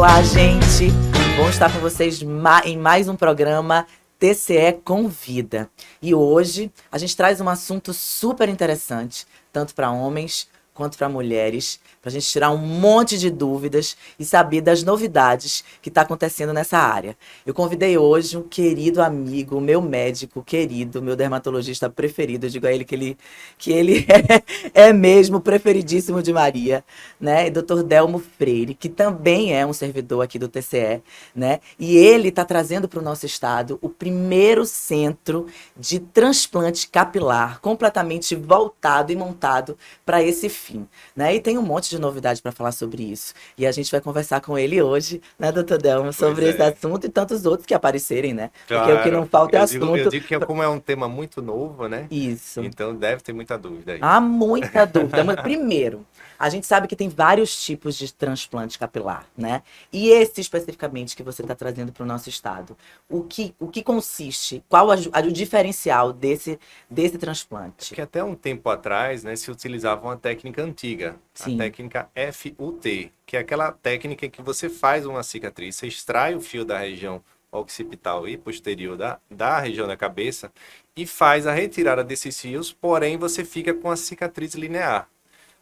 Olá, gente! Bom estar com vocês em mais um programa TCE Convida. E hoje a gente traz um assunto super interessante, tanto para homens quanto para mulheres, para a gente tirar um monte de dúvidas e saber das novidades que está acontecendo nessa área. Eu convidei hoje um querido amigo, meu médico querido, meu dermatologista preferido. Eu digo a ele que ele é mesmo o preferidíssimo de Maria, né? E Dr. Delmo Freire, que também é um servidor aqui do TCE, né? E ele está trazendo para o nosso estado o primeiro centro de transplante capilar completamente voltado e montado para esse fim, né? E tem um monte de novidade para falar sobre isso. E a gente vai conversar com ele hoje, né, doutor Delmo, sobre esse assunto e tantos outros que aparecerem, né? Porque o que não Claro, falta é eu assunto. digo que como é um tema muito novo, né? Isso. Então deve ter muita dúvida aí. Há muita dúvida. Mas, primeiro, a gente sabe que tem vários tipos de transplante capilar, né? E esse especificamente que você está trazendo para o nosso estado, o que consiste? Qual o diferencial desse transplante? Porque até um tempo atrás, né, se utilizava uma técnica antiga, a Sim, técnica FUT, que é aquela técnica em que você faz uma cicatriz, você extrai o fio da região occipital e posterior da região da cabeça e faz a retirada desses fios, porém você fica com a cicatriz linear.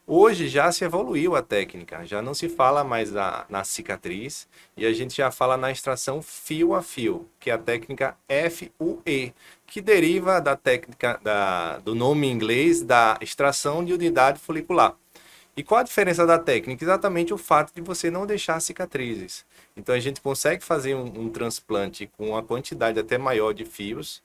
Hoje já se evoluiu a técnica, já não se fala mais na cicatriz e a gente já fala na extração fio a fio, que é a técnica FUE, que deriva da técnica do nome em inglês da extração de unidade folicular. E qual a diferença da técnica? Exatamente o fato de você não deixar cicatrizes. Então a gente consegue fazer um transplante com uma quantidade até maior de fios,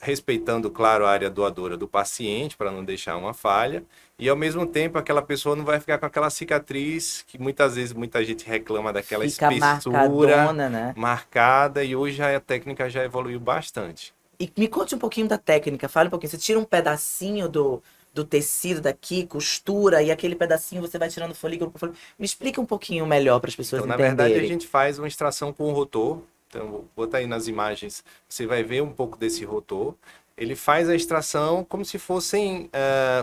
respeitando, claro, a área doadora do paciente para não deixar uma falha, e ao mesmo tempo aquela pessoa não vai ficar com aquela cicatriz que muitas vezes muita gente reclama daquela fica espessura marcadona, né? marcada, e hoje a técnica já evoluiu bastante. E me conte um pouquinho da técnica, fale um pouquinho. Você tira um pedacinho do tecido daqui, costura, e aquele pedacinho você vai tirando folículo por folículo. Me explica um pouquinho melhor para as pessoas Então, na verdade, a entenderem. gente faz uma extração com o rotor. Então, vou botar aí nas imagens, você vai ver um pouco desse rotor. Ele faz a extração como se fossem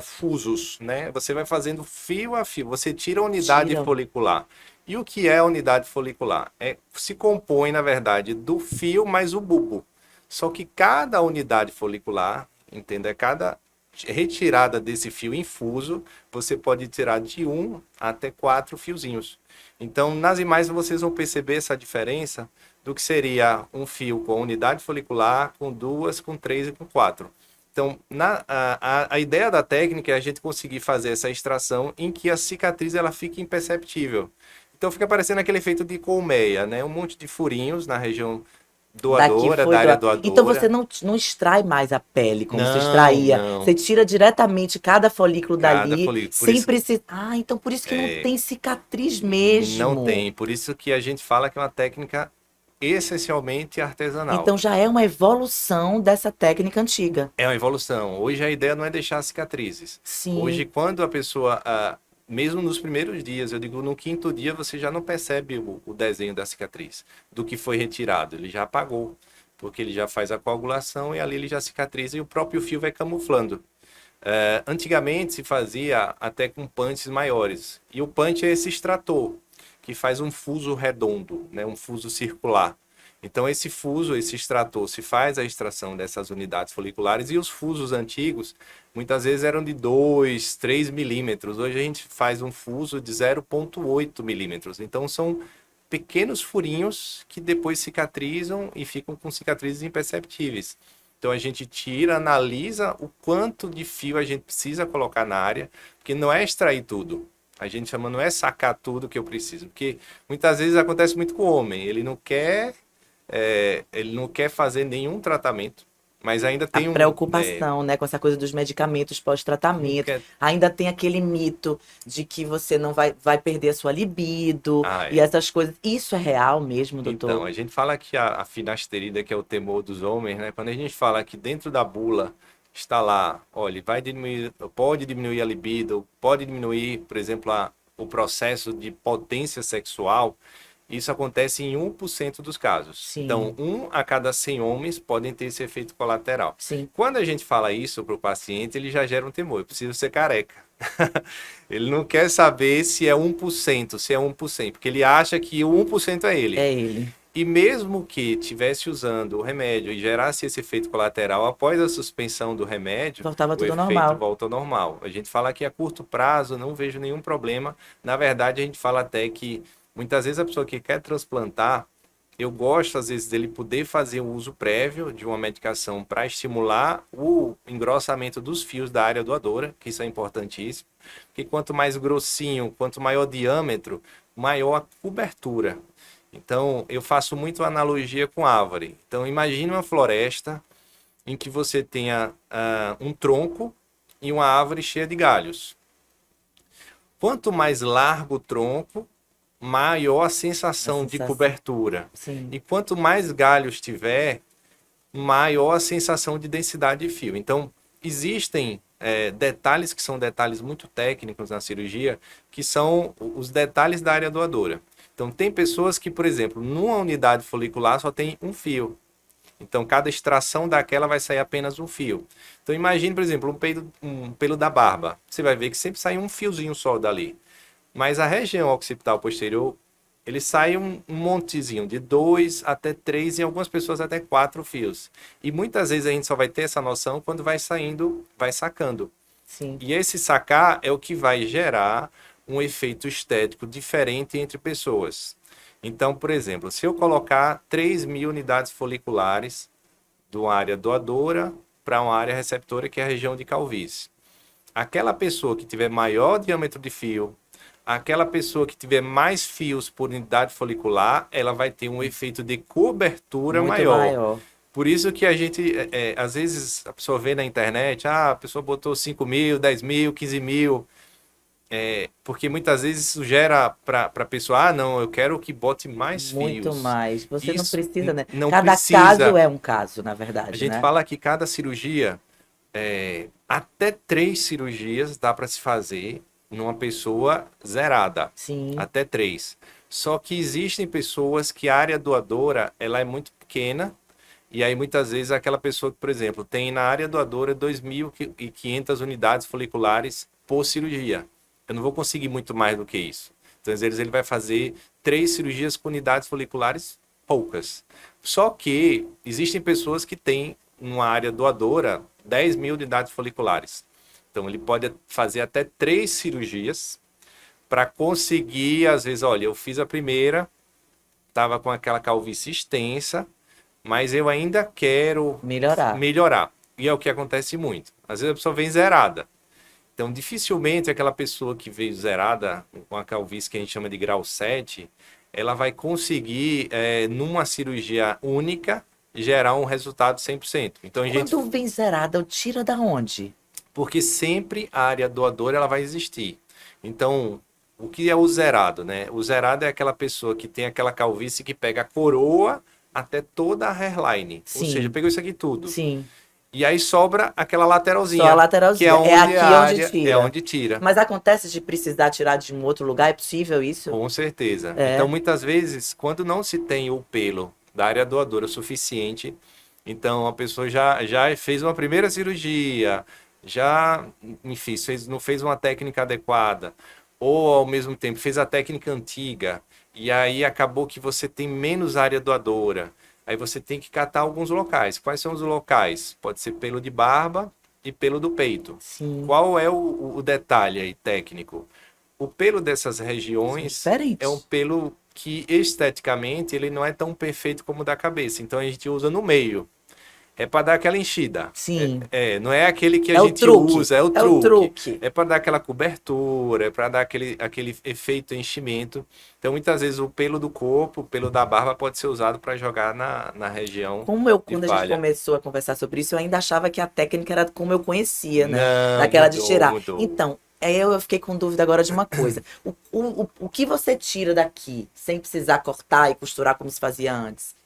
fusos, né? Você vai fazendo fio a fio. Você tira a unidade Tira. folicular. E o que é a unidade folicular? Se compõe, na verdade, do fio mais o bulbo. Só que cada unidade folicular, entenda, cada retirada desse fio infuso, você pode tirar de 1 até 4 fiozinhos. Então, nas imagens vocês vão perceber essa diferença do que seria um fio com unidade folicular, com 2, com 3 e com 4. Então, a ideia da técnica é a gente conseguir fazer essa extração em que a cicatriz ela fique imperceptível. Então, fica parecendo aquele efeito de colmeia, né? Um monte de furinhos na região Daqui doadora, foi da área doar. Então você doadora. não extrai mais a pele como se Não, extraía. Você não. tira diretamente cada folículo Cada dali, folículo. Por sem isso, precisar. Ah, então por isso que não tem cicatriz não mesmo. tem. Por isso que a gente fala que é uma técnica essencialmente artesanal. Então já é uma evolução dessa técnica antiga. É uma evolução. Hoje a ideia não é deixar cicatrizes. Hoje, Sim, quando a pessoa, mesmo nos primeiros dias, eu digo no quinto dia, você já não percebe o desenho da cicatriz, do que foi retirado. Ele já apagou, porque ele já faz a coagulação e ali ele já cicatriza e o próprio fio vai camuflando. Antigamente se fazia até com punches maiores. E o punch é esse extrator, que faz um fuso redondo, né? Um fuso circular. Então, esse fuso, esse extrator, se faz a extração dessas unidades foliculares e os fusos antigos, muitas vezes eram de 2, 3 milímetros. Hoje a gente faz um fuso de 0,8 milímetros. Então, são pequenos furinhos que depois cicatrizam e ficam com cicatrizes imperceptíveis. Então, a gente tira, analisa o quanto de fio a gente precisa colocar na área, porque não é extrair tudo. A gente chama, não é sacar tudo que eu preciso, porque muitas vezes acontece muito com o homem, ele não quer fazer nenhum tratamento, mas ainda a tem preocupação, né, com essa coisa dos medicamentos não pós-tratamento. quer, Ainda tem aquele mito de que você não vai perder a sua libido e é. essas coisas. Isso é real mesmo, Então, doutor? a gente fala que a finasterida, que é o temor dos homens, né? Quando a gente fala que dentro da bula está lá, olha, vai diminuir, pode diminuir a libido, pode diminuir, por exemplo, o processo de potência sexual, isso acontece em 1% dos casos. Então, Sim, 1 a cada 100 homens podem ter esse efeito colateral. sim. Quando a gente fala isso para o paciente, ele já gera um temor. Eu preciso ser careca. Ele não quer saber se é 1%, se é 1%, porque ele acha que o 1% é ele. É ele. E mesmo que estivesse usando o remédio e gerasse esse efeito colateral após a suspensão do remédio, Voltava o tudo efeito normal. volta ao normal. A gente fala que a curto prazo não vejo nenhum problema. Na verdade, a gente fala até que muitas vezes a pessoa que quer transplantar, eu gosto às vezes dele poder fazer o uso prévio de uma medicação para estimular o engrossamento dos fios da área doadora, que isso é importantíssimo, porque quanto mais grossinho, quanto maior o diâmetro, maior a cobertura. Então, eu faço muito analogia com árvore. Então, imagine uma floresta em que você tenha um tronco e uma árvore cheia de galhos. Quanto mais largo o tronco, maior a sensação de cobertura. Sim. E quanto mais galhos tiver, maior a sensação de densidade de fio. Então, existem detalhes que são detalhes muito técnicos na cirurgia, que são os detalhes da área doadora. Então, tem pessoas que, por exemplo, numa unidade folicular só tem um fio. Então, cada extração daquela vai sair apenas um fio. Então, imagine, por exemplo, um pelo da barba. Você vai ver que sempre sai um fiozinho só dali. Mas a região occipital posterior, ele sai um montezinho de 2 até 3 e algumas pessoas até 4 fios. E muitas vezes a gente só vai ter essa noção quando vai saindo, vai sacando. Sim. E esse sacar é o que vai gerar um efeito estético diferente entre pessoas. Então, por exemplo, se eu colocar 3.000 unidades foliculares de uma área doadora para uma área receptora, que é a região de calvície. Aquela pessoa que tiver maior diâmetro de fio, aquela pessoa que tiver mais fios por unidade folicular, ela vai ter um efeito de cobertura Muito maior. Por isso que a gente, às vezes, a pessoa vê na internet, a pessoa botou 5.000, 10.000, 15.000, porque muitas vezes isso gera para a pessoa, não, eu quero que bote mais Muito fios. mais. Você não Isso precisa, né? não Cada precisa. caso é um caso, na verdade, A gente né? fala que cada cirurgia, até 3 cirurgias dá para se fazer numa pessoa zerada. Sim. Até 3. Só que existem pessoas que a área doadora ela é muito pequena, e aí muitas vezes aquela pessoa que, por exemplo, tem na área doadora 2.500 unidades foliculares por cirurgia. Eu não vou conseguir muito mais do que isso. Então, às vezes ele vai fazer 3 cirurgias com unidades foliculares poucas. Só que existem pessoas que têm numa área doadora 10.000 unidades foliculares. Então, ele pode fazer até 3 cirurgias para conseguir, às vezes, olha, eu fiz a primeira, estava com aquela calvície extensa, mas eu ainda quero melhorar. E é o que acontece muito. Às vezes a pessoa vem zerada. Então, dificilmente aquela pessoa que veio zerada, com a calvície que a gente chama de grau 7, ela vai conseguir, numa cirurgia única, gerar um resultado 100%. Então, Quando vem zerada, tira da onde? Porque sempre a área doadora ela vai existir. Então, o que é o zerado, né? O zerado é aquela pessoa que tem aquela calvície que pega a coroa até toda a hairline. Sim. Ou seja, pegou isso aqui tudo. Sim. E aí sobra aquela lateralzinha. Só a lateralzinha. Que é aqui onde tira. É onde tira. Mas acontece de precisar tirar de um outro lugar? É possível isso? Com certeza. Então, muitas vezes, quando não se tem o pelo da área doadora suficiente, então a pessoa já fez uma primeira cirurgia, enfim, não fez uma técnica adequada, ou ao mesmo tempo fez a técnica antiga, e aí acabou que você tem menos área doadora. Aí você tem que catar alguns locais. Quais são os locais? Pode ser pelo de barba e pelo do peito. Sim. Qual é o detalhe aí técnico? O pelo dessas regiões é um pelo que esteticamente ele não é tão perfeito como o da cabeça. Então a gente usa no meio. É para dar aquela enchida. Sim. Não é aquele que a gente usa, é o truque. É para dar aquela cobertura, é para dar aquele efeito enchimento. Então, muitas vezes, o pelo do corpo, o pelo da barba pode ser usado para jogar na região. Quando a gente começou a conversar sobre isso, eu ainda achava que a técnica era como eu conhecia, né? Não, daquela de tirar. Mudou. Então, eu fiquei com dúvida agora de uma coisa. O que você tira daqui, sem precisar cortar e costurar como se fazia antes?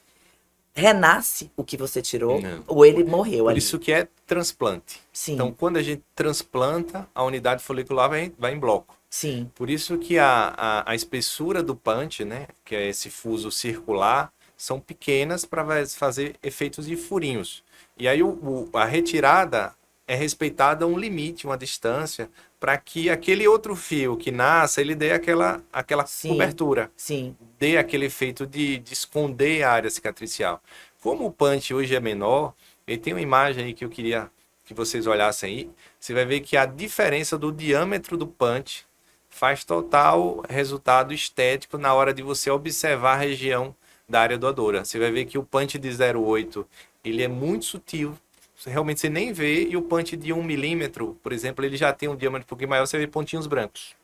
Renasce o que você tirou, ou ele morreu ali? Por isso que é transplante. Sim. Então, quando a gente transplanta, a unidade folicular vai em bloco. Sim. Por isso que a espessura do punch, né, que é esse fuso circular, são pequenas para fazer efeitos de furinhos. E aí a retirada é respeitada um limite, uma distância, para que aquele outro fio que nasça, ele dê aquela Sim, cobertura, sim. dê aquele efeito de esconder a área cicatricial. Como o punch hoje é menor, e tem uma imagem aí que eu queria que vocês olhassem aí, você vai ver que a diferença do diâmetro do punch faz total resultado estético na hora de você observar a região da área doadora. Você vai ver que o punch de 0,8 ele é muito sutil, realmente você nem vê, e o punch de 1 milímetro, por exemplo, ele já tem um diâmetro um pouquinho maior, você vê pontinhos brancos.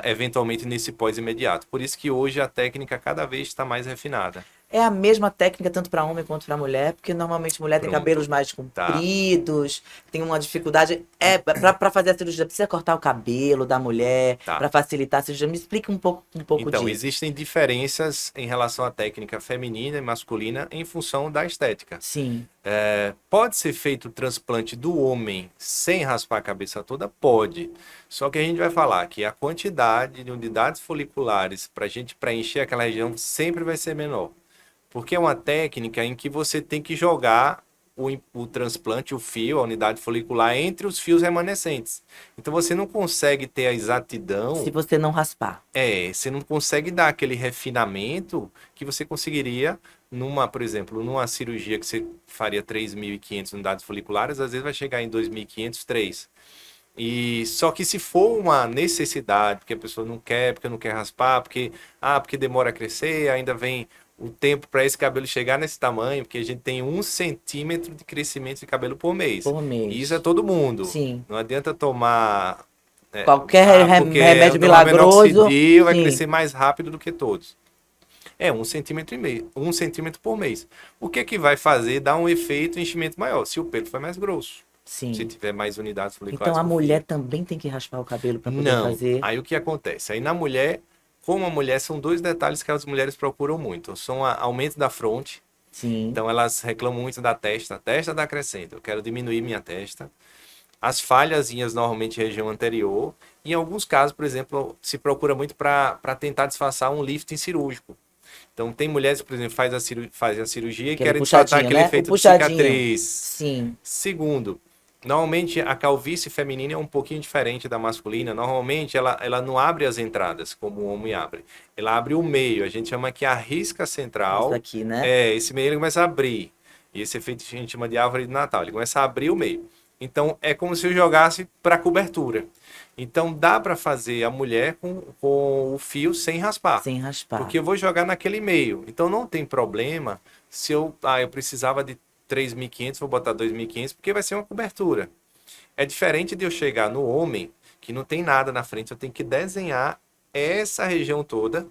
Eventualmente nesse pós-imediato. Por isso que hoje a técnica cada vez está mais refinada. É a mesma técnica tanto para homem quanto para mulher, porque normalmente mulher tem cabelos Pronto. mais Tá. compridos, tem uma dificuldade. Para fazer a cirurgia, precisa cortar o cabelo da mulher, Tá. para facilitar a cirurgia. Me explica um pouco Então, disso. existem diferenças em relação à técnica feminina e masculina em função da estética. Sim, Pode ser feito o transplante do homem sem raspar a cabeça toda? Pode. Só que a gente vai falar que a quantidade de unidades foliculares para a gente preencher aquela região sempre vai ser menor. Porque é uma técnica em que você tem que jogar o transplante, o fio, a unidade folicular, entre os fios remanescentes. Então você não consegue ter a se exatidão, você não raspar. você não consegue dar aquele refinamento que você conseguiria por exemplo, numa cirurgia que você faria 3.500 unidades foliculares, às vezes vai chegar em 2.500, 3. E só que se for uma necessidade, porque a pessoa não quer, porque não quer raspar, porque demora a crescer, ainda vem o tempo para esse cabelo chegar nesse tamanho, porque a gente tem 1 centímetro de crescimento de cabelo por mês. Por E isso é mês. todo mundo. Sim. Não adianta tomar, Qualquer porque remédio tomar milagroso. minoxidil vai Sim, crescer mais rápido do que todos. É 1,5 cm, 1 centímetro por mês. O que que vai fazer dar um efeito enchimento maior? Se o pelo for mais grosso, se sim. tiver mais unidades Então foliculares a por fio. mulher também tem que raspar o cabelo para poder Não. fazer. Aí o que acontece? Aí na mulher, como a mulher, são dois detalhes que as mulheres procuram muito. São o aumento da fronte. Sim. Então elas reclamam muito da testa. A testa dá crescendo. Eu quero diminuir minha testa. As falhazinhas normalmente região anterior. Em alguns casos, por exemplo, se procura muito para tentar disfarçar um lifting cirúrgico. Então tem mulheres que, por exemplo, fazem a cirurgia e Aquele querem disfarçar puxadinho, aquele né? O efeito de puxadinho. cicatriz. Sim. Segundo, normalmente a calvície feminina é um pouquinho diferente da masculina. Normalmente ela não abre as entradas como o homem abre. Ela abre o meio. A gente chama que a risca Isso central. aqui, né? Esse meio ele começa a abrir. E esse efeito a gente chama de árvore de Natal. Ele começa a abrir o meio. Então é como se eu jogasse para cobertura. Então dá para fazer a mulher com o fio sem raspar. Sem raspar. Porque eu vou jogar naquele meio. Então não tem problema se eu precisava de 3.500, vou botar 2.500, porque vai ser uma cobertura. É diferente de eu chegar no homem, que não tem nada na frente, eu tenho que desenhar essa região toda,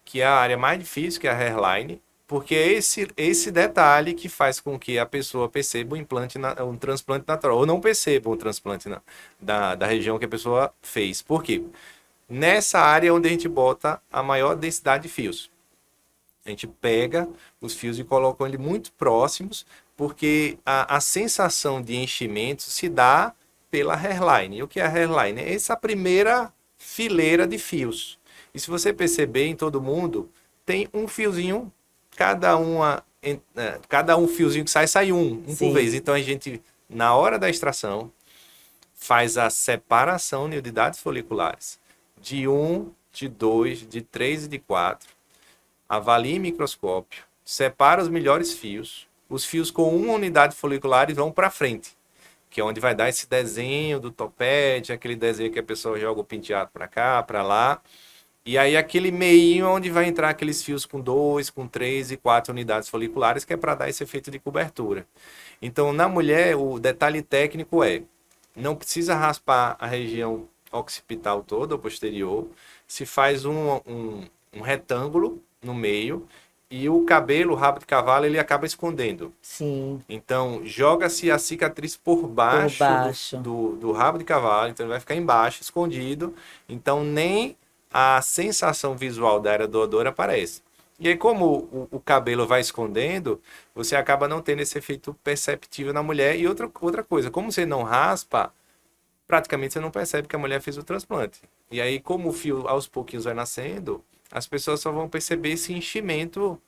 que é a área mais difícil, que é a hairline, porque é esse detalhe que faz com que a pessoa perceba um transplante natural, ou não perceba um transplante da região que a pessoa fez. Por quê? Nessa área é onde a gente bota a maior densidade de fios. A gente pega os fios e coloca eles muito próximos, porque a sensação de enchimento se dá pela hairline. E o que é a hairline? É essa primeira fileira de fios. E se você perceber, em todo mundo, tem um fiozinho, cada um fiozinho que sai um por Sim. vez. Então a gente, na hora da extração, faz a separação de unidades foliculares de 1, de 2, de 3 e de 4. Avalia em microscópio, separa os melhores fios. Os fios com uma unidade folicular vão para frente, que é onde vai dar esse desenho do topete, aquele desenho que a pessoa joga o penteado para cá, para lá. E aí aquele meinho onde vai entrar aqueles fios com 2, com 3 e 4 unidades foliculares, que é para dar esse efeito de cobertura. Então, na mulher, o detalhe técnico não precisa raspar a região occipital toda, ou posterior, se faz um retângulo no meio e o cabelo, o rabo de cavalo, ele acaba escondendo. Sim. Então, joga-se a cicatriz por baixo, baixo. do rabo de cavalo, então ele vai ficar embaixo, escondido. Então, nem a sensação visual da área doadora aparece. E aí, como o cabelo vai escondendo, você acaba não tendo esse efeito perceptível na mulher. E outra coisa, como você não raspa, praticamente você não percebe que a mulher fez o transplante. E aí, como o fio aos pouquinhos vai nascendo, as pessoas só vão perceber esse enchimento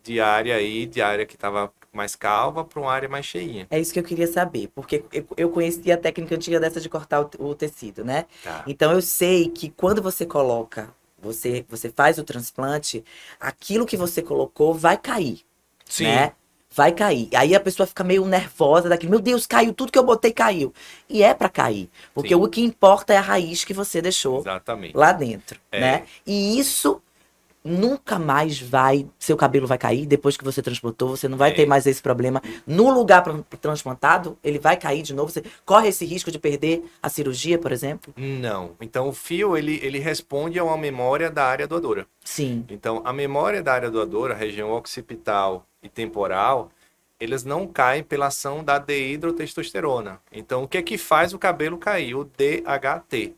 de área aí, de área que estava mais calva para uma área mais cheinha. É isso que eu queria saber, porque eu conhecia a técnica antiga dessa de cortar o tecido, né? Tá. Então eu sei que quando você coloca, você faz o transplante, aquilo que você colocou vai cair, Sim, né? Vai cair. Aí a pessoa fica meio nervosa daquilo, meu Deus, caiu, tudo que eu botei caiu. E é pra cair, porque sim, o que importa é a raiz que você deixou exatamente. lá dentro, né? É, E isso nunca mais seu cabelo vai cair depois que você transplantou, você não vai ter é. mais esse problema. No lugar transplantado, ele vai cair de novo, você corre esse risco de perder a cirurgia, por exemplo? Não. Então, o fio, ele responde a uma memória da área doadora. Sim. Então, a memória da área doadora, a região occipital e temporal, eles não caem pela ação da dehidrotestosterona. Então, o que é que faz o cabelo cair? O DHT.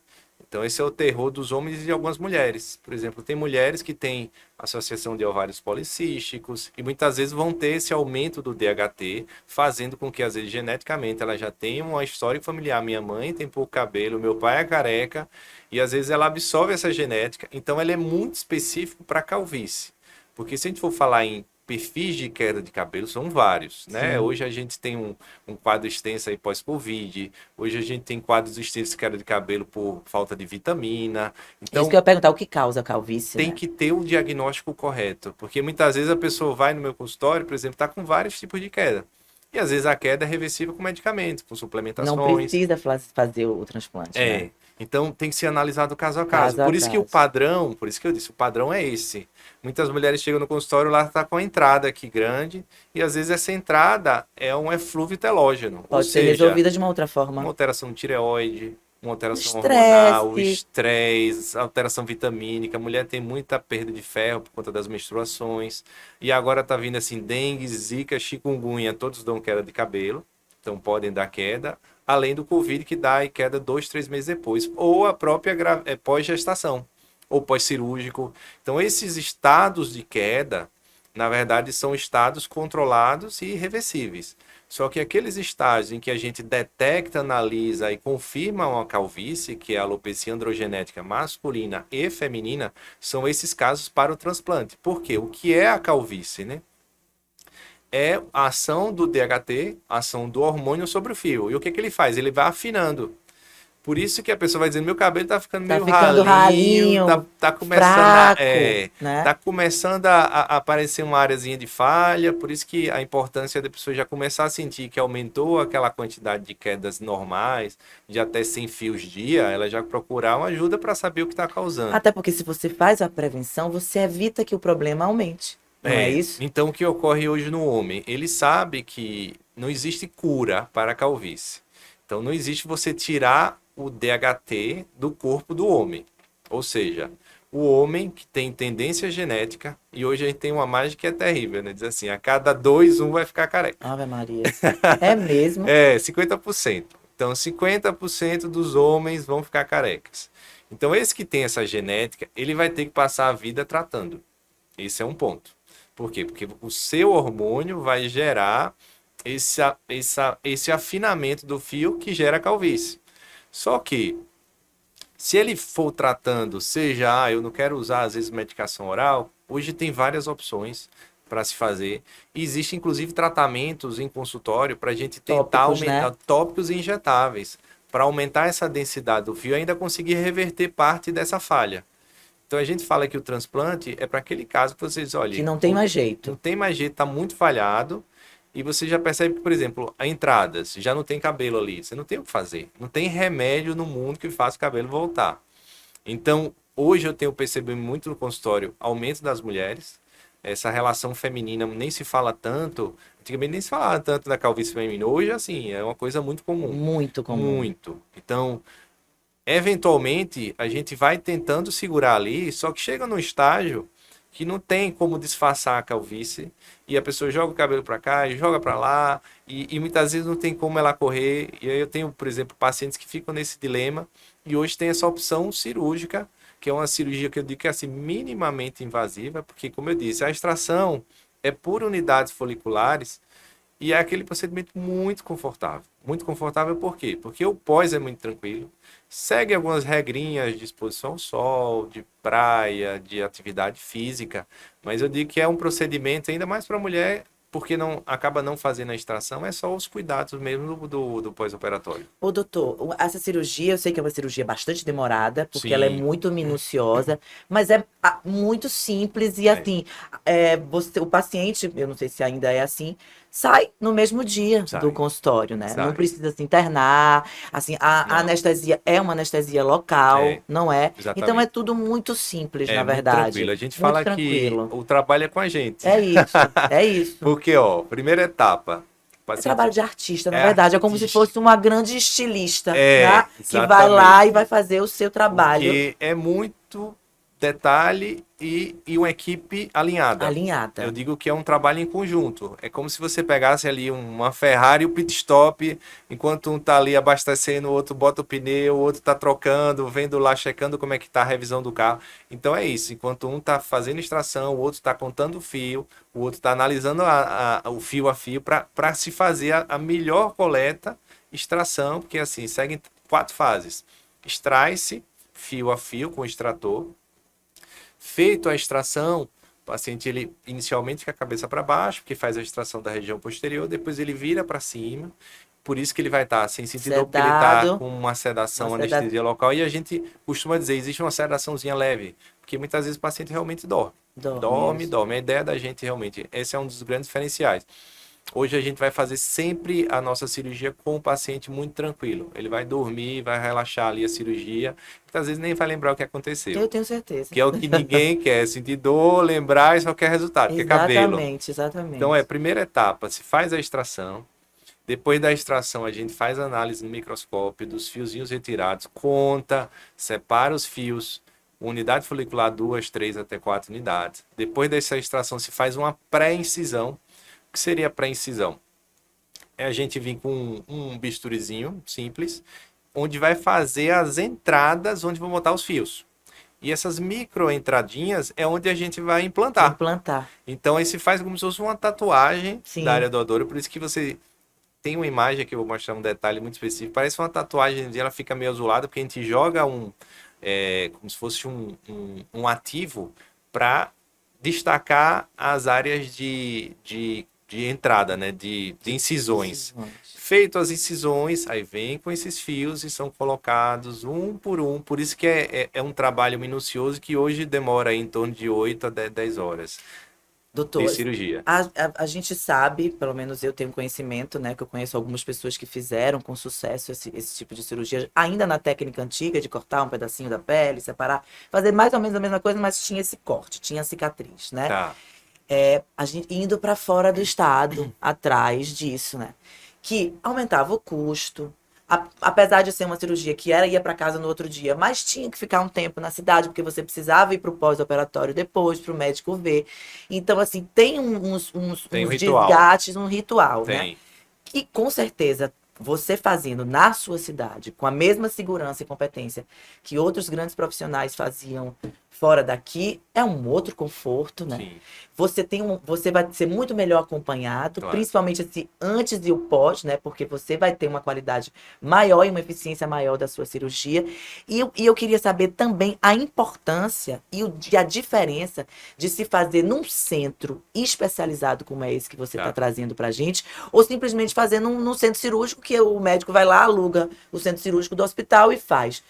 Então, esse é o terror dos homens e de algumas mulheres. Por exemplo, tem mulheres que têm associação de ovários policísticos e muitas vezes vão ter esse aumento do DHT, fazendo com que, às vezes, geneticamente, ela já tenha uma história familiar. Minha mãe tem pouco cabelo, meu pai é careca, e às vezes ela absorve essa genética. Então, ela é muito específico para calvície. Porque se a gente for falar em perfis de queda de cabelo, são vários, né? Sim. Hoje a gente tem um quadro extenso aí pós-Covid, hoje a gente tem quadros extensos de queda de cabelo por falta de vitamina. É isso Então, que eu ia perguntar, o que causa calvície, tem né? que ter o diagnóstico correto, porque muitas vezes a pessoa vai no meu consultório, por exemplo, está com vários tipos de queda. E às vezes a queda é reversível com medicamentos, com Não suplementações. precisa fazer o transplante, né? É. Então tem que ser analisado caso a caso. Caso a Por isso que o caso. padrão, por isso que eu disse, o padrão é esse. Muitas mulheres chegam no consultório, lá está com a entrada aqui grande, e às vezes essa entrada é um eflúvio telógeno, ou Pode ser seja, resolvida de uma outra uma forma. alteração de tireoide, uma alteração hormonal, Estresse. estresse, alteração vitamínica. A mulher tem muita perda de ferro por conta das menstruações. E agora tá vindo assim, dengue, zika, chikungunya, todos dão queda de cabelo. Então podem dar queda. Além do Covid, que dá queda 2, 3 meses depois. Ou a própria pós-gestação, ou pós-cirúrgico. Então esses estados de queda, na verdade, são estados controlados e irreversíveis. Só que aqueles estágios em que a gente detecta, analisa e confirma uma calvície, que é a alopecia androgenética masculina e feminina, são esses casos para o transplante. Por quê? O que é a calvície, né? É a ação do DHT, a ação do hormônio sobre o fio. E o que que ele faz? Ele vai afinando. Por isso que a pessoa vai dizer, meu cabelo tá ficando Tá meio ficando ralinho, ralinho, tá começando fraco, né? tá começando a aparecer uma areazinha de falha, por isso que a importância da pessoa já começar a sentir que aumentou aquela quantidade de quedas normais, de até 100 fios dia, ela já procurar uma ajuda para saber o que está causando. Até porque se você faz a prevenção, você evita que o problema aumente. Não é isso? Então o que ocorre hoje no homem? Ele sabe que não existe cura para a calvície. Então não existe você tirar o DHT do corpo do homem. Ou seja, o homem que tem tendência genética, e hoje a gente tem uma mágica que é terrível, né? Diz assim, a cada dois, um vai ficar careca. Ave Maria. É mesmo? É, 50%. Então 50% dos homens vão ficar carecas. Então esse que tem essa genética, ele vai ter que passar a vida tratando. Esse é um ponto. Por quê? Porque o seu hormônio vai gerar esse afinamento do fio que gera calvície. Só que, se ele for tratando, seja, eu não quero usar às vezes medicação oral, hoje tem várias opções para se fazer. E existe inclusive tratamentos em consultório para a gente tentar Tópicos, né? aumentar tópicos injetáveis, para aumentar essa densidade do fio e ainda conseguir reverter parte dessa falha. Então a gente fala que o transplante é para aquele caso que vocês, Que olhem, não tem mais não jeito. tem mais jeito, está muito falhado, e você já percebe que, por exemplo, a entradas, já não tem cabelo ali, você não tem o que fazer. Não tem remédio no mundo que faça o cabelo voltar. Então, hoje eu tenho percebido muito no consultório aumento das mulheres, essa relação feminina nem se fala tanto, antigamente nem se falava tanto da calvície feminina, hoje, assim, é uma coisa muito comum. Muito comum. Muito. Então, eventualmente, a gente vai tentando segurar ali, só que chega num estágio que não tem como disfarçar a calvície, e a pessoa joga o cabelo para cá e joga para lá, e muitas vezes não tem como ela correr. E aí eu tenho, por exemplo, pacientes que ficam nesse dilema, e hoje tem essa opção cirúrgica, que é uma cirurgia que eu digo que é assim, minimamente invasiva, porque, como eu disse, a extração é por unidades foliculares, e é aquele procedimento muito confortável. Muito confortável por quê? Porque o pós é muito tranquilo, segue algumas regrinhas de exposição ao sol, de praia, de atividade física, mas eu digo que é um procedimento, ainda mais para a mulher, por que não acaba não fazendo a extração? É só os cuidados mesmo do pós-operatório. Ô, doutor, essa cirurgia, eu sei que é uma cirurgia bastante demorada, porque ela é Sim, muito minuciosa, mas é muito simples e é, assim, o paciente, eu não sei se ainda é assim, sai no mesmo dia do sai, consultório, né? Não sai. precisa se internar, assim, a Não, anestesia é uma anestesia local, é, não é? Então é exatamente. tudo muito simples, na É muito verdade, tranquilo. A gente muito fala que tranquilo. o trabalho é com a gente. É isso, é isso. Porque, ó, primeira etapa, o É trabalho paciente de artista, na é verdade. É como se artista. fosse uma grande estilista, né? É, Que vai lá e vai exatamente. fazer o seu trabalho Porque é muito detalhe e uma equipe alinhada. Eu alinhada. digo que é um trabalho em conjunto. É como se você pegasse ali uma Ferrari e o pit stop, enquanto um tá ali abastecendo, o outro bota o pneu, o outro tá trocando, vendo lá, checando como é que tá a revisão do carro. Então é isso. Enquanto um tá fazendo extração, o outro tá contando o fio, o outro tá analisando o fio a fio para se fazer a melhor coleta, extração, porque assim, seguem 4 fases. Extrai-se fio a fio com o extrator. Feito a extração, o paciente ele inicialmente fica a cabeça para baixo, porque faz a extração da região posterior, depois ele vira para cima. Por isso que ele vai estar sem sentir dor, porque ele está Sedado, com uma uma sedação, seda... anestesia local. E a gente costuma dizer, existe uma sedaçãozinha leve, porque muitas vezes o paciente realmente dorme. dorme Dorme, isso. dorme. A ideia da gente realmente, esse é um dos grandes diferenciais. Hoje a gente vai fazer sempre a nossa cirurgia com o paciente muito tranquilo. Ele vai dormir, vai relaxar ali a cirurgia. Muitas vezes nem vai lembrar o que aconteceu. Eu tenho certeza. Que é o que ninguém quer, sentir dor, lembrar e só quer resultado, que é cabelo. Exatamente, Então exatamente. primeira etapa, se faz a extração. Depois da extração, a gente faz a análise no microscópio dos fiozinhos retirados, conta, separa os fios, unidade folicular, 2, 3 até 4 unidades. Depois dessa extração, se faz uma pré-incisão. O que seria a pré-incisão? É a gente vir com um bisturizinho simples, onde vai fazer as entradas onde vão botar os fios. E essas micro entradinhas é onde a gente vai implantar. Implantar. Então, aí se faz como se fosse uma tatuagem da Sim. área do odor. Por isso que você tem uma imagem que eu vou mostrar um detalhe muito específico. Parece uma tatuagem, ela fica meio azulada, porque a gente joga como se fosse um ativo para destacar as áreas de entrada, né? De incisões. Decisões. Feito as incisões, aí vem com esses fios e são colocados um por um. Por isso que é um trabalho minucioso que hoje demora aí em torno de 8 a 10 horas de Doutor, cirurgia. a gente sabe, pelo menos eu tenho conhecimento, né? Que eu conheço algumas pessoas que fizeram com sucesso esse tipo de cirurgia, ainda na técnica antiga de cortar um pedacinho da pele, separar, fazer mais ou menos a mesma coisa, mas tinha esse corte, tinha cicatriz, né? Tá, A gente indo para fora do estado, atrás disso, né? Que aumentava o custo. Apesar de ser uma cirurgia que ia para casa no outro dia, mas tinha que ficar um tempo na cidade, porque você precisava ir para o pós-operatório depois, para o médico ver. Então, assim, tem tem um uns ritual. desgastes, um ritual, né? Tem. Que com certeza você fazendo na sua cidade, com a mesma segurança e competência que outros grandes profissionais faziam fora daqui, é um outro conforto, né? Sim, Você vai ser muito melhor acompanhado, claro. principalmente esse antes e o pós, né? Porque você vai ter uma qualidade maior e uma eficiência maior da sua cirurgia. E eu queria saber também a importância e a diferença de se fazer num centro especializado como é esse que você está Tá. trazendo pra gente, ou simplesmente fazer num centro cirúrgico que o médico vai lá, aluga o centro cirúrgico do hospital e faz.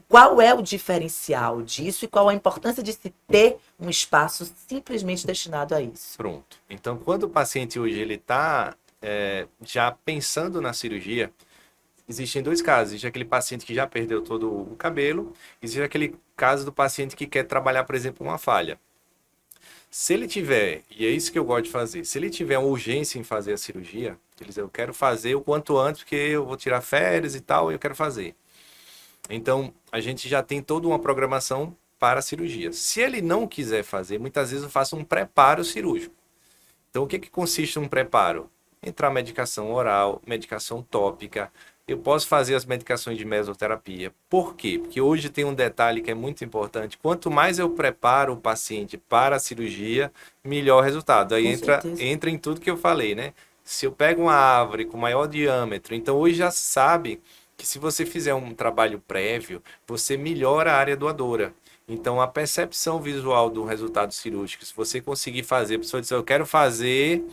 Qual é o diferencial disso e qual a importância de se ter um espaço simplesmente destinado a isso? Pronto. Então, quando o paciente hoje ele está já pensando na cirurgia, existem dois casos. Existe aquele paciente que já perdeu todo o cabelo, existe aquele caso do paciente que quer trabalhar, por exemplo, uma falha. Se ele tiver, e é isso que eu gosto de fazer, se ele tiver uma urgência em fazer a cirurgia, ele diz, eu quero fazer o quanto antes, porque eu vou tirar férias e tal, e eu quero fazer. Então, a gente já tem toda uma programação para a cirurgia. Se ele não quiser fazer, muitas vezes eu faço um preparo cirúrgico. Então, o que consiste um preparo? Entrar medicação oral, medicação tópica. Eu posso fazer as medicações de mesoterapia. Por quê? Porque hoje tem um detalhe que é muito importante. Quanto mais eu preparo o paciente para a cirurgia, melhor o resultado. Aí Com certeza. entra em tudo que eu falei, né? Se eu pego uma árvore com maior diâmetro, então hoje já se sabe que se você fizer um trabalho prévio, você melhora a área doadora. Então, a percepção visual do resultado cirúrgico, se você conseguir fazer, a pessoa diz, eu quero fazer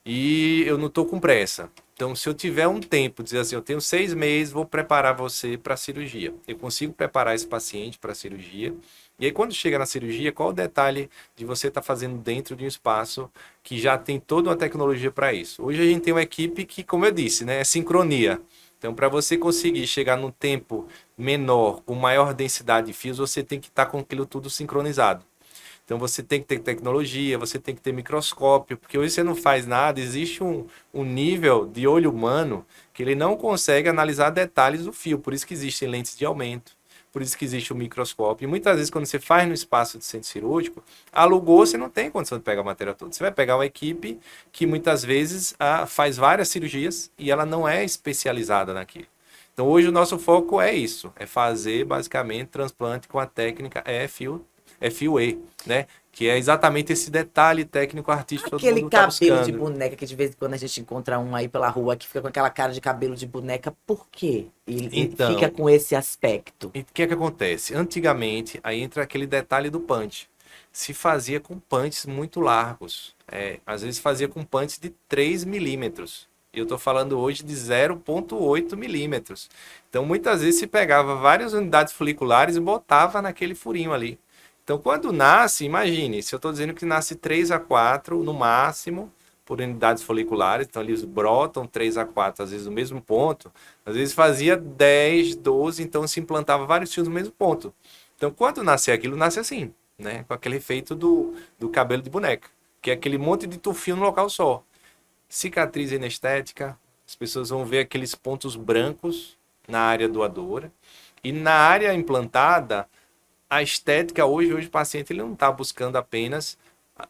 e eu não estou com pressa. Então, se eu tiver um tempo, dizer assim, eu tenho 6 meses, vou preparar você para a cirurgia. Eu consigo preparar esse paciente para a cirurgia. E aí, quando chega na cirurgia, qual o detalhe de você estar fazendo dentro de um espaço que já tem toda uma tecnologia para isso? Hoje a gente tem uma equipe que, como eu disse, né, é sincronia. Então, para você conseguir chegar num tempo menor, com maior densidade de fios, você tem que estar com aquilo tudo sincronizado. Então você tem que ter tecnologia, você tem que ter microscópio, porque hoje você não faz nada, existe um nível de olho humano que ele não consegue analisar detalhes do fio, por isso que existem lentes de aumento, por isso que existe o microscópio. E muitas vezes quando você faz no espaço de centro cirúrgico, alugou, você não tem condição de pegar a matéria toda. Você vai pegar uma equipe que muitas vezes faz várias cirurgias e ela não é especializada naquilo. Então hoje o nosso foco é isso, é fazer basicamente transplante com a técnica FUE, né? Que é exatamente esse detalhe técnico artístico que todo Aquele mundo está cabelo de buscando. boneca que de vez em quando a gente encontra um aí pela rua que fica com aquela cara de cabelo de boneca, por quê? Ele fica Então, com esse aspecto. e o que é que acontece? Antigamente, aí entra aquele detalhe do punch. Se fazia com punches muito largos. Às vezes fazia com punches de 3 milímetros. E eu estou falando hoje de 0,8 milímetros. Então, muitas vezes se pegava várias unidades foliculares e botava naquele furinho ali. Então, quando nasce, imagine, se eu estou dizendo que nasce 3 a 4 no máximo, por unidades foliculares, então eles brotam 3 a 4 às vezes no mesmo ponto, às vezes fazia 10, 12, então se implantava vários fios no mesmo ponto. Então, quando nasce aquilo, nasce assim, né? Com aquele efeito do cabelo de boneca, que é aquele monte de tufinho no local só. Cicatriz anestética, as pessoas vão ver aqueles pontos brancos na área doadora. E na área implantada, a estética hoje o paciente ele não está buscando apenas,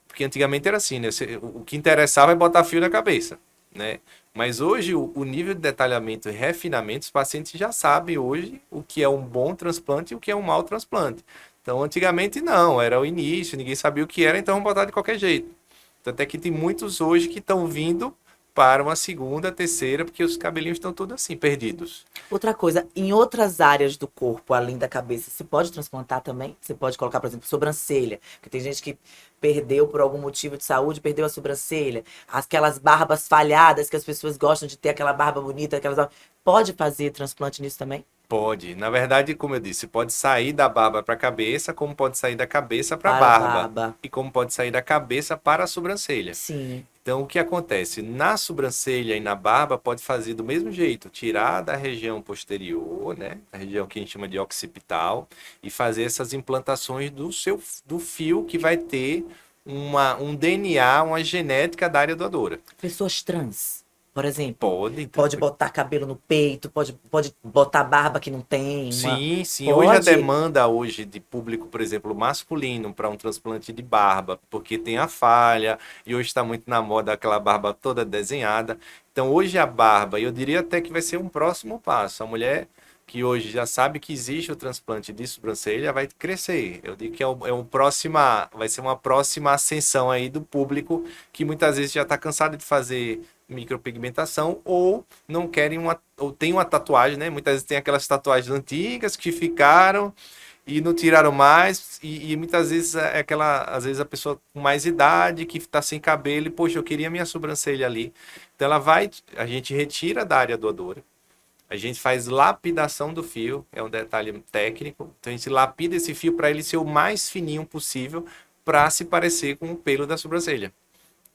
porque antigamente era assim, né? O que interessava é botar fio na cabeça, né? Mas hoje o nível de detalhamento e refinamento, os pacientes já sabem hoje o que é um bom transplante e o que é um mau transplante. Então antigamente não, era o início, ninguém sabia o que era, então vamos botar de qualquer jeito. Tanto é que tem muitos hoje que estão vindo para uma segunda, terceira, porque os cabelinhos estão todos assim, perdidos. Outra coisa, em outras áreas do corpo, além da cabeça, você pode transplantar também? Você pode colocar, por exemplo, sobrancelha, porque tem gente que perdeu por algum motivo de saúde, perdeu a sobrancelha, aquelas barbas falhadas que as pessoas gostam de ter, aquela barba bonita, pode fazer transplante nisso também? Pode. Na verdade, como eu disse, pode sair da barba para a cabeça, como pode sair da cabeça para a Para a barba. barba. E como pode sair da cabeça para a sobrancelha. Sim. Então, o que acontece? Na sobrancelha e na barba, pode fazer do mesmo jeito. Tirar da região posterior, né? A região que a gente chama de occipital, e fazer essas implantações do fio que vai ter um DNA, uma genética da área doadora. Pessoas trans, por exemplo. Pode, então. Pode botar cabelo no peito, pode botar barba que não tem. Sim, sim. Pode. Hoje a demanda hoje de público, por exemplo, masculino para um transplante de barba, porque tem a falha, e hoje está muito na moda aquela barba toda desenhada. Então hoje a barba, eu diria até que vai ser um próximo passo. A mulher que hoje já sabe que existe o transplante de sobrancelha vai crescer. Eu digo que vai ser uma próxima ascensão aí do público que muitas vezes já está cansado de fazer micropigmentação ou não querem ou tem uma tatuagem, né? Muitas vezes tem aquelas tatuagens antigas que ficaram e não tiraram mais e muitas vezes é às vezes a pessoa com mais idade que está sem cabelo e poxa, eu queria minha sobrancelha ali. Então a gente retira da área doadora. A gente faz lapidação do fio, é um detalhe técnico. Então a gente lapida esse fio para ele ser o mais fininho possível para se parecer com o pelo da sobrancelha.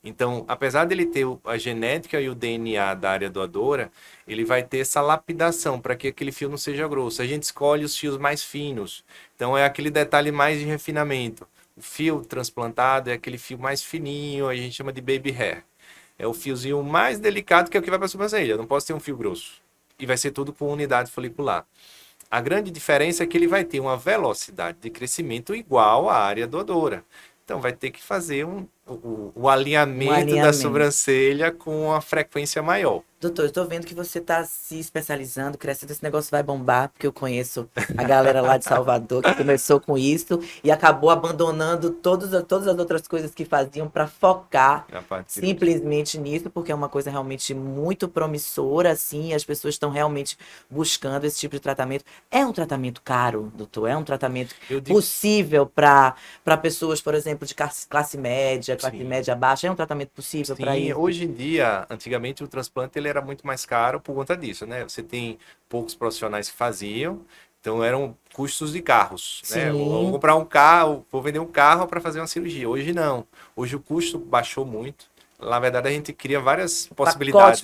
Então, apesar dele ter a genética e o DNA da área doadora, ele vai ter essa lapidação para que aquele fio não seja grosso. A gente escolhe os fios mais finos. Então, é aquele detalhe mais de refinamento. O fio transplantado é aquele fio mais fininho, a gente chama de baby hair. É o fiozinho mais delicado que é o que vai para a sobrancelha. Eu não posso ter um fio grosso. E vai ser tudo com unidade folicular. A grande diferença é que ele vai ter uma velocidade de crescimento igual à área doadora. Então, vai ter que fazer o alinhamento da sobrancelha com uma frequência maior. Doutor, eu tô vendo que você tá se especializando, crescendo, esse negócio vai bombar, porque eu conheço a galera lá de Salvador que começou com isso e acabou abandonando todas as outras coisas que faziam para focar simplesmente nisso, porque é uma coisa realmente muito promissora, assim, e as pessoas estão realmente buscando esse tipo de tratamento. É um tratamento caro, doutor? É um tratamento possível para pessoas, por exemplo, de classe média, classe Sim. média baixa, é um tratamento possível para Sim, isso? hoje em dia, antigamente o transplante ele era muito mais caro por conta disso, né? Você tem poucos profissionais que faziam, então eram custos de carros, né? Vou Sim, comprar um carro, vou vender um carro para fazer uma cirurgia. Hoje não. Hoje o custo baixou muito. Na verdade, a gente cria várias pacotes, possibilidades.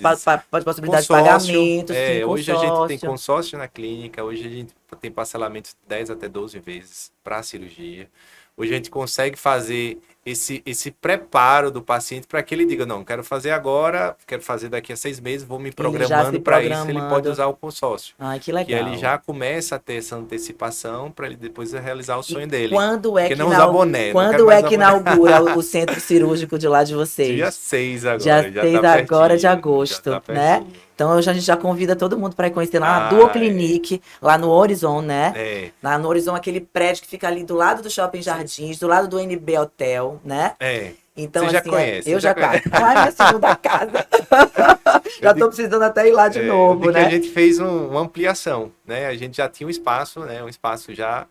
possibilidade de Consórcio, pagamento, sim, hoje a gente tem consórcio. consórcio na clínica, hoje a gente tem parcelamento de 10 até 12 vezes para a cirurgia. Hoje a gente consegue fazer esse preparo do paciente para que ele diga, não, quero fazer agora, quero fazer daqui a 6 meses, vou me Ele já se programando para isso, ele pode programando. usar o consórcio. Ai, que Que aí ele legal. já começa a ter essa antecipação para ele depois realizar o E sonho dele. quando é Porque que, não usar boné, não quero quando mais é usar que boné. inaugura o centro cirúrgico de lá de Dia vocês? 6 Dia agora, já 6 tá agora de pertinho, já agosto, tá né? pertinho. Então a gente já convida todo mundo para ir conhecer lá na Duo Ah, é. Clinique, lá no Horizon, né? É, Lá no Horizon, aquele prédio que fica ali do lado do Shopping Jardins, do lado do NB Hotel, né? é. Então, Você já assim, conhece, você eu já já conhece. quase. Ai, minha segunda casa. Eu Já tô digo, precisando até ir lá de eu novo, digo que a né? gente fez uma ampliação, né? A gente já tinha um espaço, né? Um espaço já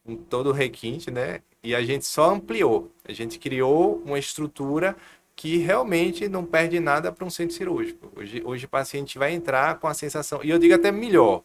com todo o requinte, né? E a gente só ampliou. A gente criou uma estrutura que realmente não perde nada para um centro cirúrgico. Hoje o paciente vai entrar com a sensação, e eu digo até melhor,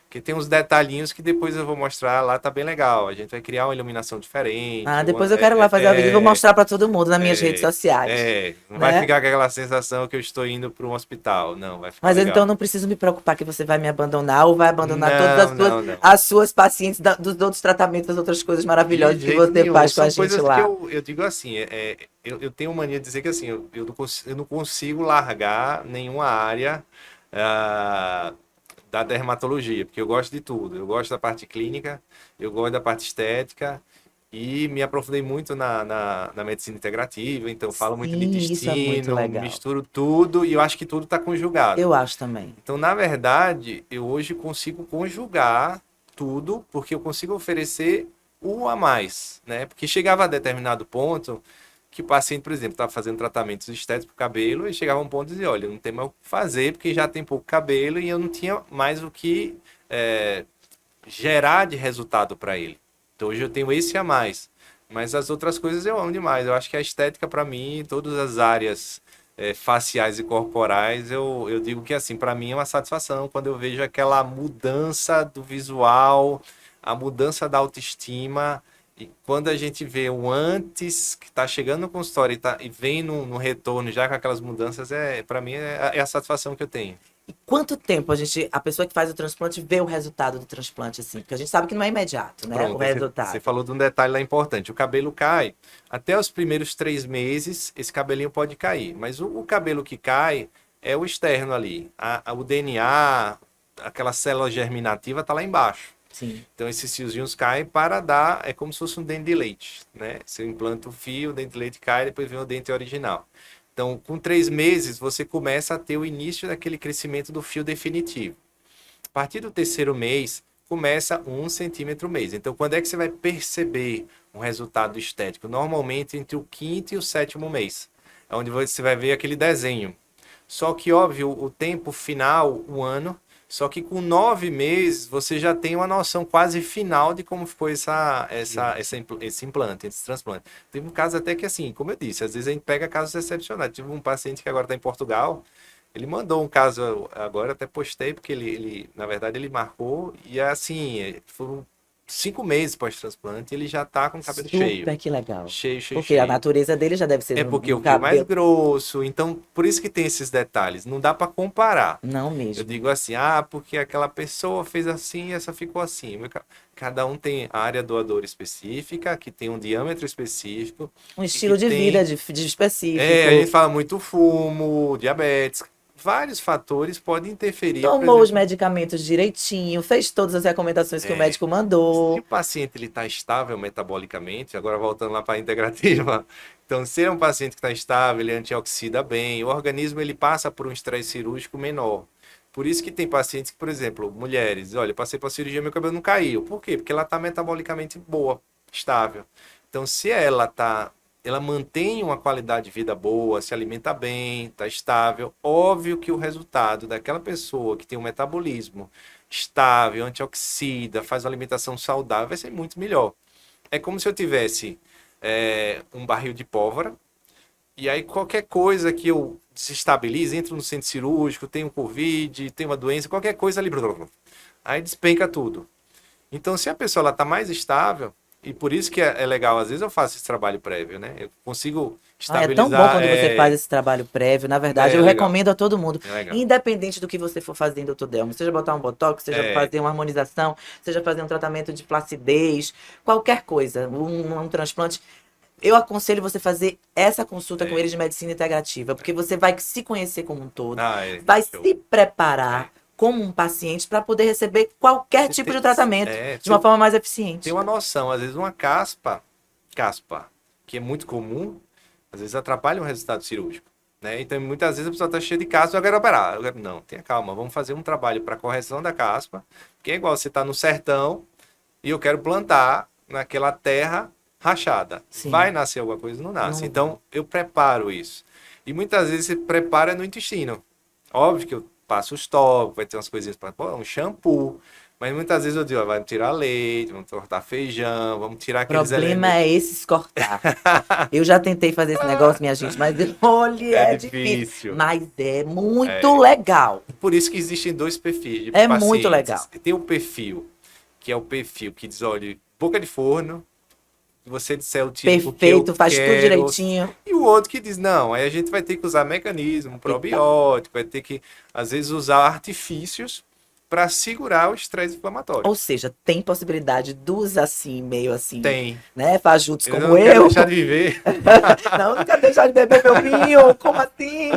que tem uns detalhinhos que depois eu vou mostrar lá, tá bem legal. A gente vai criar uma iluminação Ah, diferente, depois eu quero lá fazer a visita e vou mostrar para todo mundo nas minhas redes sociais, não vai né? ficar com aquela sensação que eu estou indo para um hospital, não, vai ficar Mas eu, então legal. não preciso me preocupar que você vai me abandonar ou vai abandonar todas Não, não, não. as suas pacientes dos outros tratamentos, das outras coisas De maravilhosas que jeito você nenhum. faz com a São gente coisas que lá. eu digo assim, eu tenho mania de dizer que assim, eu não consigo largar nenhuma área ah, da dermatologia, porque eu gosto de tudo. Eu gosto da parte clínica, eu gosto da parte estética e me aprofundei muito na medicina integrativa, então falo muito de Sim, isso é muito intestino, legal. misturo tudo e eu acho que tudo está conjugado. Eu acho também. Então, na verdade, eu hoje consigo conjugar tudo, porque eu consigo oferecer o a mais, né? Porque chegava a determinado ponto que o paciente, por exemplo, estava fazendo tratamentos estéticos para o cabelo e chegava a um ponto de dizer, olha, eu não tenho mais o que fazer porque já tem pouco cabelo e eu não tinha mais o que gerar de resultado para ele. Então, hoje eu tenho esse a mais. Mas as outras coisas eu amo demais. Eu acho que a estética, para mim, todas as áreas faciais e corporais, eu digo que assim, para mim é uma satisfação quando eu vejo aquela mudança do visual, a mudança da autoestima, e quando a gente vê o antes que está chegando no consultório e vem no retorno já com aquelas mudanças, para mim é a satisfação que eu tenho. E quanto tempo a pessoa que faz o transplante vê o resultado do transplante, assim? Porque a gente sabe que não é imediato, né? O Pronto, aí você resultado. falou de um detalhe lá importante. O cabelo cai. Até os primeiros 3 meses, esse cabelinho pode cair. Mas o cabelo que cai é o externo ali. O DNA, aquela célula germinativa está lá embaixo. Sim. Então, esses fiozinhos caem para dar. É como se fosse um dente de leite, né? Você implanta o fio, o dente de leite cai, depois vem o dente original. Então, com 3 meses, você começa a ter o início daquele crescimento do fio definitivo. A partir do terceiro mês, começa 1 centímetro mês. Então, quando é que você vai perceber um resultado estético? Normalmente entre o quinto e o sétimo mês, é onde você vai ver aquele desenho. Só que, óbvio, o tempo final, um ano, só que com 9 meses você já tem uma noção quase final de como foi esse implante, esse transplante. Teve um caso até que, assim, como eu disse, às vezes a gente pega casos excepcionais. Tive um paciente que agora está em Portugal, ele mandou um caso agora, até postei, porque na verdade, ele marcou, e assim, foram 5 meses pós-transplante, e ele já tá com o cabelo cheio. Super que legal. Cheio, cheio, Porque a cheio. natureza dele já deve ser É porque no o fio mais cabelo. grosso, então por isso que tem esses detalhes. Não dá para comparar. Não Eu mesmo. digo assim, porque aquela pessoa fez assim e essa ficou assim. Cada um tem a área doadora específica, que tem um diâmetro específico Um e que estilo de vida tem de a gente específico. fala muito fumo, diabetes, vários fatores podem interferir, por Tomou os exemplo, medicamentos direitinho, fez todas as recomendações que o médico se o mandou. paciente ele está estável metabolicamente, agora voltando lá para a integrativa, então se é um paciente que está estável, ele antioxida bem, o organismo ele passa por um estresse cirúrgico menor. Por isso que tem pacientes que, por exemplo, mulheres, olha, eu passei para cirurgia, meu cabelo não caiu. Por quê? Porque ela está metabolicamente boa, estável. Então, se ela mantém uma qualidade de vida boa, se alimenta bem, está estável, óbvio que o resultado daquela pessoa que tem um metabolismo estável, antioxida, faz uma alimentação saudável, vai ser muito melhor. É como se eu tivesse um barril de pólvora E aí qualquer coisa que eu desestabilize, entro no centro cirúrgico, tenho Covid, tenho uma doença, qualquer coisa ali, aí despenca tudo. Então, se a pessoa ela tá mais estável, e por isso que é legal, às vezes eu faço esse trabalho prévio, né? Eu consigo É tão bom estabilizar. quando você faz esse trabalho prévio. Na verdade, É eu legal, recomendo a todo mundo. é legal. Independente do que você for fazer em Dr. Delmo, seja botar um botox, seja É, fazer uma harmonização, seja fazer um tratamento de flacidez, qualquer coisa, um transplante. Eu aconselho você fazer essa consulta com é. eles de medicina integrativa, porque você vai se conhecer como um todo, Ah, é. vai Show. se preparar como um paciente para poder receber qualquer Você tipo tem, de tratamento de uma você forma mais tem eficiente. uma noção, às vezes uma caspa, que é muito comum, às vezes atrapalha o resultado cirúrgico. Né? Então, muitas vezes a pessoa está cheia de caspa, eu quero operar. Não, tenha calma, vamos fazer um trabalho para correção da caspa, que é igual você está no sertão e eu quero plantar naquela terra rachada. Sim. Vai nascer alguma coisa? Não nasce. Não. Então, eu preparo isso. E muitas vezes você prepara no intestino. Óbvio que eu passo os tópicos, vai ter umas coisinhas para um shampoo. Mas muitas vezes eu digo, ó, vai tirar leite, vamos cortar feijão, vamos tirar O aqueles problema elementos. é esses cortar. Eu já tentei fazer esse negócio, minha gente, mas olha, É é difícil. difícil. Mas é muito legal. Por isso que existem dois perfis de É pacientes. muito legal. Tem o perfil, que é o perfil que diz, olha, boca de forno, se você disser o tiro porque eu Perfeito, faz tudo quero. direitinho. E o outro que diz, não, aí a gente vai ter que usar mecanismo, probiótico, vai ter que, às vezes, usar artifícios para segurar o estresse inflamatório. Ou seja, tem possibilidade dos assim, meio assim, Tem. né? Fajutos Eu como não quero eu. deixar de viver. Não, não quero deixar de beber meu vinho. Como assim?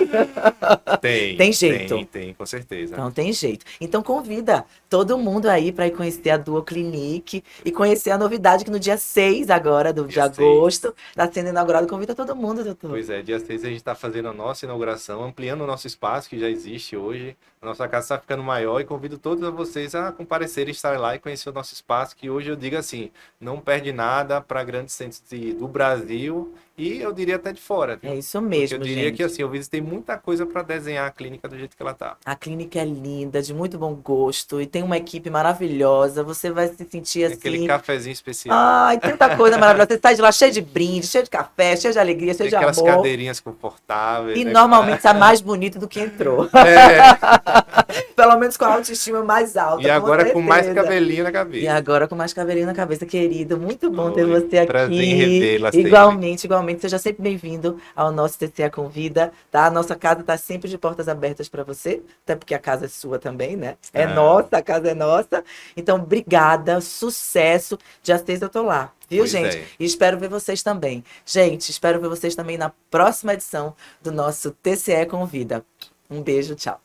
Tem jeito. Tem, com certeza. Não tem jeito. Então convida todo mundo aí para ir conhecer a Duo Clinic e conhecer a novidade que no dia 6 agora de Dia 6. agosto está sendo inaugurado. Convida todo mundo, doutor. Pois é, dia 6 a gente está fazendo a nossa inauguração, ampliando o nosso espaço que já existe hoje. A nossa casa está ficando maior e convido todos vocês a comparecerem, estar lá e conhecer o nosso espaço, que hoje eu digo assim, não perde nada para grandes centros do Brasil e eu diria até de fora. Viu? É isso Porque mesmo, eu diria gente. que assim, eu visitei muita coisa para desenhar a clínica do jeito que ela tá. A clínica é linda, de muito bom gosto e tem uma equipe maravilhosa. Você vai se sentir Tem aquele assim. cafezinho especial. Ai, tanta coisa maravilhosa. Você sai de lá cheio de brinde, cheio de café, cheio de alegria, cheio Tem de aquelas amor. cadeirinhas confortáveis. E né? normalmente sai mais bonito do que entrou. Pelo menos com a autoestima mais alta. E agora com mais certeza. cabelinho na E cabeça. agora com mais cabelinho na cabeça, querido. Muito bom ter Oi, você prazer em aqui. revê-la sempre. Igualmente, igualmente. Seja sempre bem-vindo ao nosso TCE Convida, tá? A nossa casa tá sempre de portas abertas para você, até porque a casa é sua também, né? É nossa, a casa é nossa. Então, obrigada, sucesso. Dia 6 eu tô lá. Viu, Pois gente? é. E espero ver vocês também. Gente, espero ver vocês também na próxima edição do nosso TCE Convida. Um beijo, tchau.